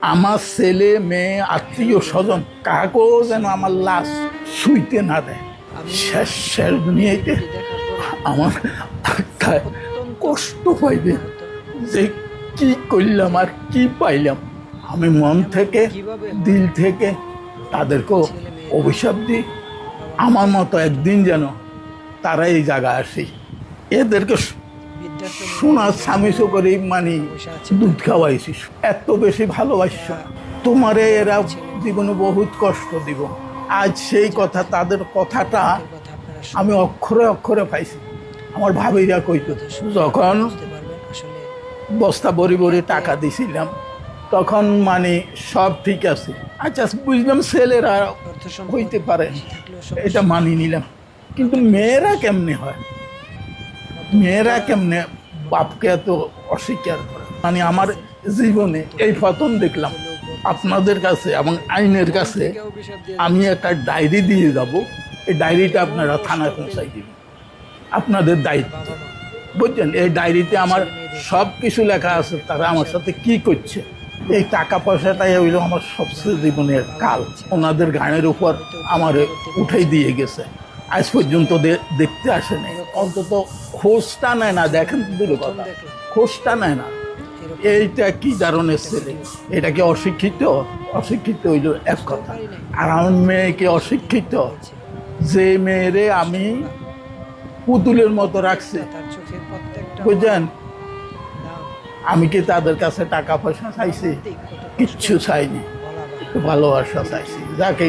আমার ছেলে মেয়ে আত্মীয় স্বজন কাকেও যেন আমার লাশ শুইতে না দেয়। শেষ শেষ দুনিয়াতে আমার আত্মায় কষ্ট পাইবে যে কি করলাম আর কি পাইলাম। আমি মন থেকে দিল থেকে তাদেরকেও অভিশাপ দিই, আমার মতো একদিন যেন তারা এই জায়গায় আসে। এদেরকে সোনার স্বামীসো করে মানে দুধ খাওয়াইছি, এত বেশি ভালোবাসছ তোমারে এরা জীবনে বহুত কষ্ট দিব। আজ সেই কথা, তাদের কথাটা আমি অক্ষরে অক্ষরে পাইছি। আমার ভাবিরা কইতো যখন বস্তা ভরি ভরি টাকা দিছিলাম তখন মানে সব ঠিক আছে, আচ্ছা বুঝলাম ছেলেরা হইতে পারে, এটা মানি নিলাম। কিন্তু মেয়েরা কেমনে হয়, মেয়েরা কেমনে বাপকে এত অস্বীকার করে? মানে আমার জীবনে এই প্রথম দেখলাম আপনাদের কাছে এবং আইনের কাছে আমি একটা ডায়েরি দিয়ে যাব। এই ডায়েরিটা আপনারা থানায় পৌঁছাই দিবেন, আপনাদের দায়িত্ব, বুঝছেন? এই ডায়েরিতে আমার সব কিছু লেখা আছে, তারা আমার সাথে কি করছে। এই টাকা পয়সাটাই হইল আমার সবচেয়ে জীবনের কাল। ওনাদের গানের উপর আমার উঠাই দিয়ে গেছে, আজ পর্যন্ত দেখতে আসে নাই, অন্তত খোঁজটা নেয় না। দেখেন দূর কথা, খোঁজটা নেয় না। এইটা কি ধরনের ছেলে? এটা কি অশিক্ষিত? অশিক্ষিত হইল এক কথা, আর আমার মেয়েকে অশিক্ষিত, যে মেয়েরে আমি পুতুলের মতো রাখছে, বুঝলেন? আমি কি তাদের কাছে টাকা পয়সা চাইছি? কিচ্ছু চাইনি, ভালোবাসা চাইছি, যাকে